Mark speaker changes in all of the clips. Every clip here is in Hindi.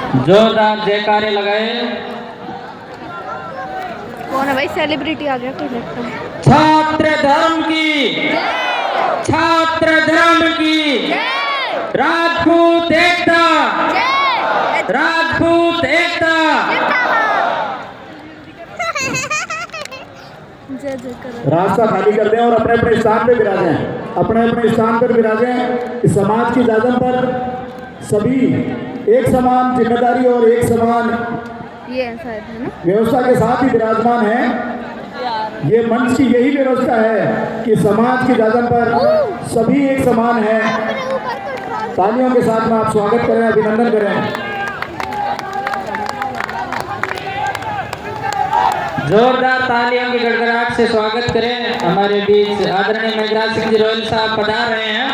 Speaker 1: जोरदार जयकारे लगाए।
Speaker 2: कौन है भाई? सेलिब्रिटी आ गया कोई लगता है।
Speaker 1: छात्र धर्म की, छात्र धर्म की, राजपूत एकता, राजपूत एकता।
Speaker 2: जय जय करो।
Speaker 3: रास्ता खाली कर दें और अपने अपने स्थान पे विराजें, अपने अपने स्थान पर विराजें। इस समाज की जाजम पर सभी एक समान जिम्मेदारी और एक समान
Speaker 2: ये शायद है ना,
Speaker 3: व्यवस्था के साथ ही विराजमान है। ये मंच की यही व्यवस्था है कि समाज की जाजम पर सभी एक समान है। तालियों के साथ में आप स्वागत करें, अभिनंदन करें।
Speaker 1: जोरदार तालियों की गड़गड़ाहट से स्वागत करें। हमारे बीच आदरणीय मेघराज सिंह जी रोयल साहब पधार रहे हैं,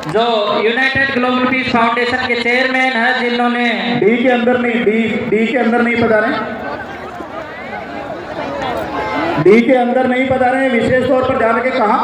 Speaker 1: जो यूनाइटेड ग्लोबल पीस फाउंडेशन के चेयरमैन है, जिन्होंने
Speaker 3: डी के अंदर नहीं पधारे, डी के अंदर नहीं पधारे। विशेष तौर पर ध्यान रखें। कहा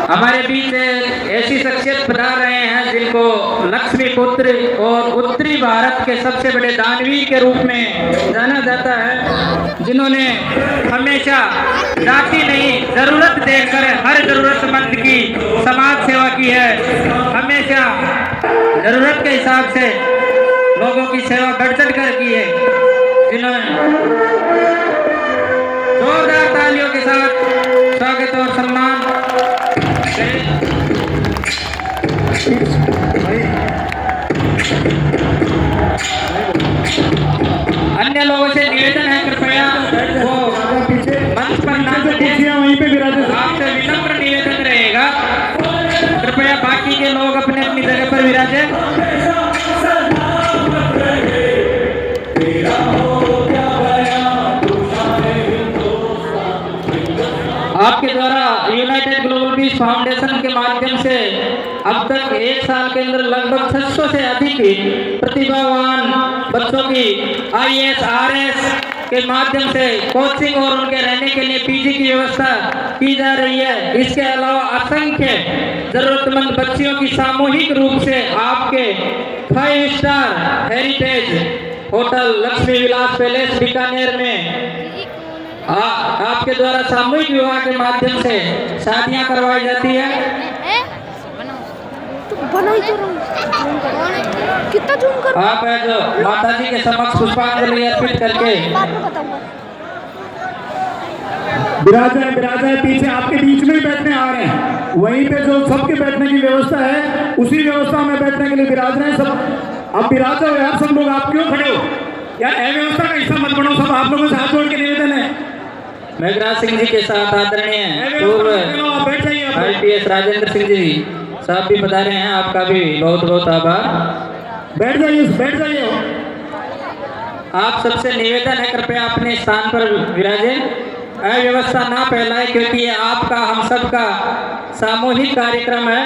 Speaker 1: हमारे बीच ऐसी शख्सियत पधार रहे हैं जिनको लक्ष्मी पुत्र और उत्तरी भारत के सबसे बड़े दानवीर के रूप में जाना जाता है, जिन्होंने हमेशा जाति नहीं जरूरत देखकर हर जरूरतमंद की समाज सेवा की है। हमेशा जरूरत के हिसाब से लोगों की सेवा बढ़ चढ़ कर की है, जिन्होंने जोरदार तालियों के साथ स्वागत और सम्मान। अन्य लोगों से निवेदन है, कृपया वो मंच पर ना
Speaker 3: वहीं पे विराजे।
Speaker 1: आपसे विनम्र निवेदन रहेगा, कृपया बाकी के लोग अपने अपनी जगह पर विराजे। आपके द्वारा यूनाइटेड ग्लोबल पीस फाउंडेशन के माध्यम से अब तक एक साल के अंदर लगभग 600 से अधिक प्रतिभावान बच्चों की IAS RS के माध्यम से कोचिंग और उनके रहने के लिए PG की व्यवस्था की जा रही है। इसके अलावा असंख्य जरूरतमंद बच्चियों की सामूहिक रूप से आपके 5 star heritage hotel Lakshmi Vilas palace Bikaner में आपके द्वारा सामूहिक विवाह के माध्यम से शादियां करवाई जाती है।
Speaker 2: कितना जूम करूं?
Speaker 1: आप जो माता जी के समक्ष पुष्पांजलि अर्पित करके
Speaker 3: विराजा पीछे आपके बीच में ही बैठने आ रहे हैं। वहीं पे जो सबके बैठने की व्यवस्था है, उसी व्यवस्था में बैठने के लिए विराज रहे हैं सब। अब विराज हो यार सब लोग, आप क्यों खड़े हो यार? अव्यवस्था का हिस्सा मत बनो सब। आप लोगों से हाथ जोड़ के निवेदन है।
Speaker 1: मेघराज सिंह जी के साथ आदरणीय पूर्व IPS राजेंद्र सिंह जी साहब भी पधारे हैं, आपका भी बहुत बहुत आभार।
Speaker 3: बैठ जाइए।
Speaker 1: आप सबसे निवेदन है, कृपया अपने स्थान पर विराजे, अव्यवस्था ना फैलाए, क्योंकि ये आपका हम सबका सामूहिक कार्यक्रम है।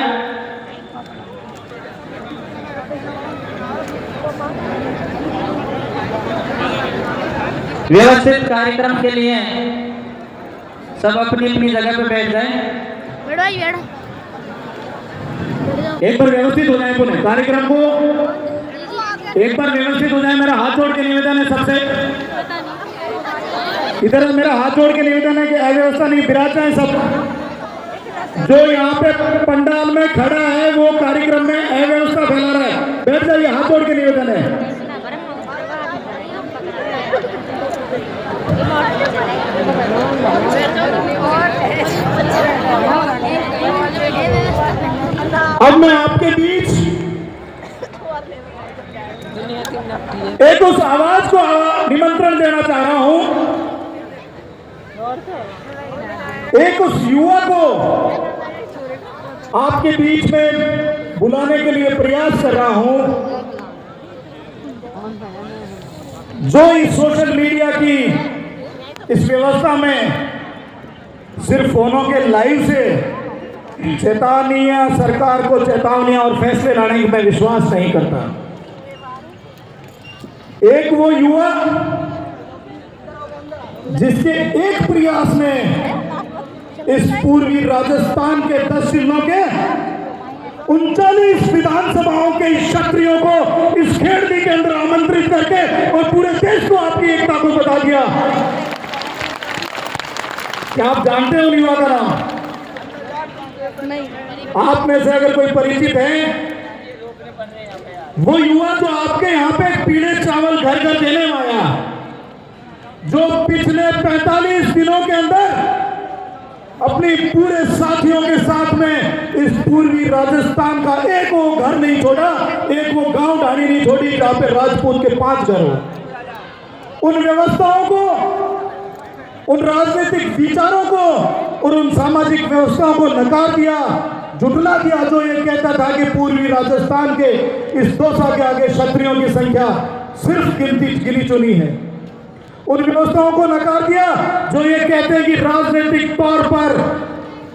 Speaker 1: व्यवस्थित कार्यक्रम के लिए सब अपनी अपनी जगह पे बैठ जाएं।
Speaker 3: एक बार व्यवस्थित हो जाए पूरे कार्यक्रम को, एक बार व्यवस्थित हो जाए। मेरा हाथ जोड़ के निवेदन है सबसे, इधर मेरा हाथ जोड़ के निवेदन है कि अव्यवस्था नहीं, विराज जाए सब। जो यहाँ पे पंडाल में खड़ा है वो कार्यक्रम में अव्यवस्था फैला रहा है, बैठ जाइए। हाथ जोड़ के निवेदन है। अब मैं आपके बीच एक उस आवाज को निमंत्रण देना चाह रहा हूं, एक उस युवा को आपके बीच में बुलाने के लिए प्रयास कर रहा हूं, जो इस सोशल मीडिया की इस व्यवस्था में सिर्फ फोनों के लाइव से चेतावनियां, सरकार को चेतावनियां और फैसले लाने की मैं विश्वास नहीं करता। एक वो युवा जिसके एक प्रयास में इस पूर्वी राजस्थान के 10 जिलों के 39 विधानसभाओं के क्षत्रियों को इस खेड़नी के अंदर आमंत्रित करके और पूरे देश को आपकी एकता को बता दिया। क्या आप जानते हो उन युवा का नाम?
Speaker 2: नहीं।
Speaker 3: आप में से अगर कोई परिचित है, वो युवा जो आपके यहाँ पे पीले चावल घर घर देने आया, जो पिछले 45 दिनों के अंदर अपने पूरे साथियों के साथ में इस पूर्वी राजस्थान का एक वो घर नहीं छोड़ा, एक वो गांव ढाणी नहीं छोड़ी जहां पे राजपूत के 5 घर हो। उन व्यवस्थाओं को, उन राजनीतिक विचारों को और उन सामाजिक व्यवस्थाओं को नकार दिया, जुटला दिया, जो ये कहता था कि पूर्वी राजस्थान के इस दौसा के आगे क्षत्रियों की संख्या सिर्फ गिनी चुनी है। उन व्यवस्थाओं को नकार दिया जो ये कहते हैं कि राजनीतिक तौर पर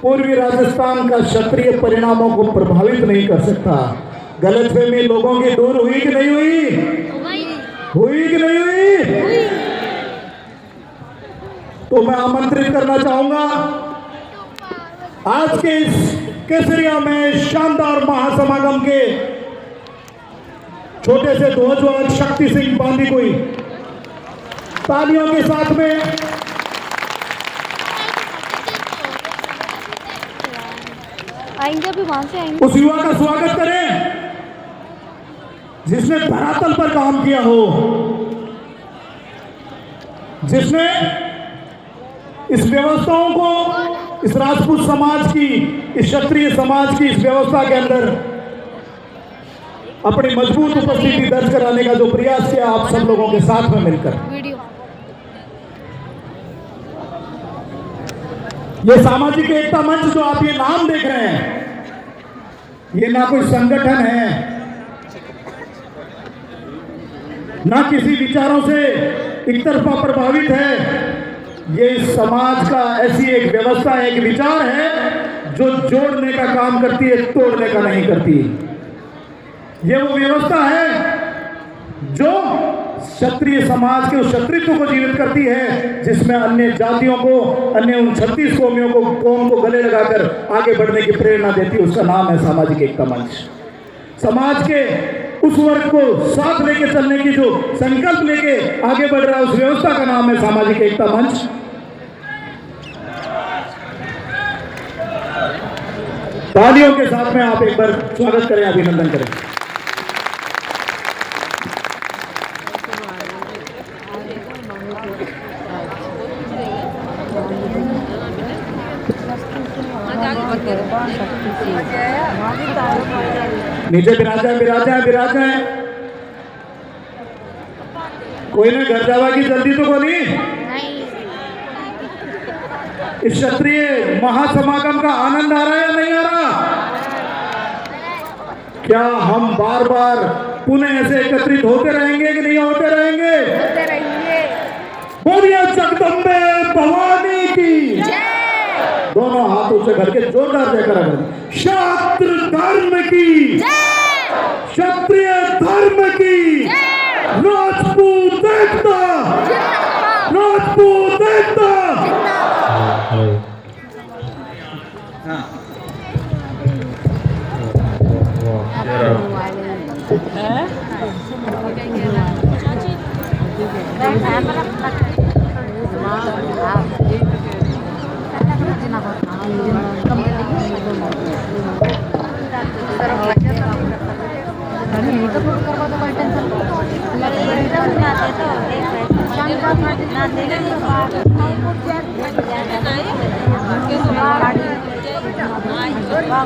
Speaker 3: पूर्वी राजस्थान का क्षत्रिय परिणामों को प्रभावित नहीं कर सकता। गलतफहमी लोगों की दूर हुई कि नहीं हुई? हुई कि नहीं हुई? तो मैं आमंत्रित करना चाहूंगा आज के इस केसरिया में शानदार महासमागम के छोटे से ध्वजवाहक शक्ति सिंह बांदीकुई तालियों के साथ में
Speaker 2: आएंगे, अभी वहां से आएंगे।
Speaker 3: उस युवा का स्वागत करें जिसने धरातल पर काम किया हो, जिसने इस व्यवस्थाओं को, इस राजपूत समाज की, इस क्षत्रिय समाज की इस व्यवस्था के अंदर अपनी मजबूत उपस्थिति दर्ज कराने का जो प्रयास किया आप सब लोगों के साथ में मिलकर।
Speaker 2: वीडियो
Speaker 3: ये सामाजिक एकता मंच जो आप ये नाम देख रहे हैं, ये ना कोई संगठन है, ना किसी विचारों से एक तरफा प्रभावित है। ये इस समाज का ऐसी एक व्यवस्था है, एक विचार है जो जोड़ने का काम करती है, तोड़ने का नहीं करती। ये वो व्यवस्था है जो क्षत्रिय समाज के उस क्षत्रित्व को जीवित करती है, जिसमें अन्य जातियों को, अन्य उन 36 कौमियों को, कौम को गले लगाकर आगे बढ़ने की प्रेरणा देती है। उसका नाम है सामाजिक एकता मंच। समाज के उस वर्ग को साथ लेके चलने की जो संकल्प लेके आगे बढ़ रहा है, उस व्यवस्था का नाम है सामाजिक एकता मंच। तालियों के साथ में आप एक बार स्वागत करें, अभिनंदन करें। नीचे विराजा है। कोई ने घर जावा की जल्दी तो बोली। इस क्षत्रिय महासमागम का आनंद आ रहा है या नहीं आ रहा? क्या हम बार बार पुनः ऐसे एकत्रित होते रहेंगे कि नहीं होते रहेंगे?
Speaker 2: होते रहेंगे।
Speaker 3: बोलिए जगदम्बे भवानी की। दोनों हाथ ऊंचे करके जोरदार जयकारा करें। क्षत्र धर्म की, क्षत्रिय धर्म की, राजपूत एकता, राजपूत एकता।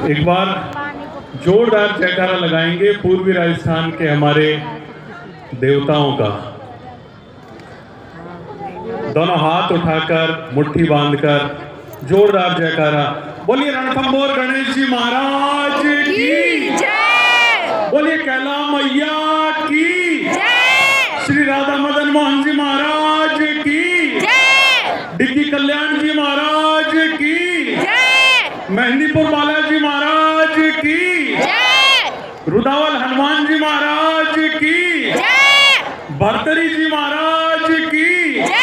Speaker 4: एक बार जोरदार जयकारा लगाएंगे पूर्वी राजस्थान के हमारे देवताओं का। दोनों हाथ उठाकर मुट्ठी बांधकर जोरदार जयकारा। बोलिए रणथंबोर गणेश जी महाराज की
Speaker 2: जय।
Speaker 4: बोलिए कैला मैया की जय। श्री राधा मदन मोहन जी महाराज की जय। डिग्गी कल्याण जी महाराज की जय। मेहंदीपुर बालाजी महाराज की जय। रुदावल हनुमान जी महाराज की जय। भरतरी जी महाराज की जय।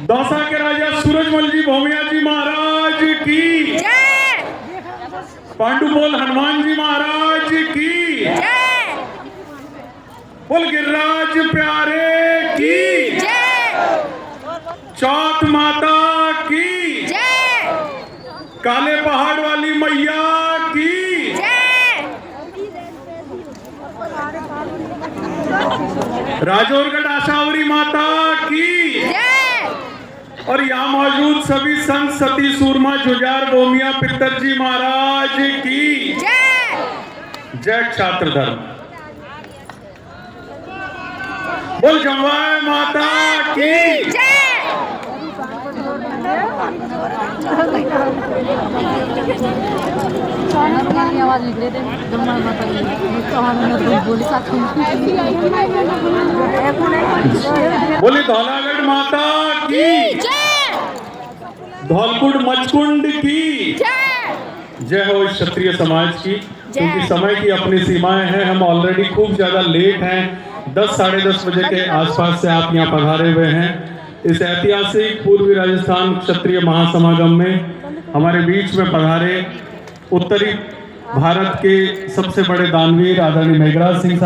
Speaker 4: दौसा के राजा सूरजमल जी भोमिया जी महाराज की जय। पांडुपोल हनुमान जी महाराज की
Speaker 2: जय
Speaker 4: बोल गिरिराज प्यारे की
Speaker 2: जय
Speaker 4: चौथ माता की
Speaker 2: जय
Speaker 4: काले पहाड़ वाली मैया की
Speaker 2: जय
Speaker 4: राजौरगढ़ आशावरी माता की
Speaker 2: जय
Speaker 4: और यहाँ मौजूद सभी संत सती सूरमा जुझार बोमिया पितर जी महाराज की
Speaker 2: जय
Speaker 4: जय छात्र धर्म बोल जमवाय माता की
Speaker 2: जय
Speaker 5: आवाज निकले थे जमुना माता की बोली साथ
Speaker 4: बोली धौलागढ़ माता की
Speaker 2: जय
Speaker 4: धौलकुंड मचकुंड की
Speaker 2: जय
Speaker 4: जय हो इस क्षत्रिय समाज की। क्योंकि समय की अपनी सीमाएं हैं, हम ऑलरेडी खूब ज्यादा लेट हैं। 10 साढ़े 10 बजे के आसपास से आप यहाँ पधारे हुए हैं। इस ऐतिहासिक पूर्वी राजस्थान क्षत्रिय महासमागम में हमारे बीच में पधारे उत्तरी भारत के सबसे बड़े दानवीर आदरणीय मेघराज सिंह साहब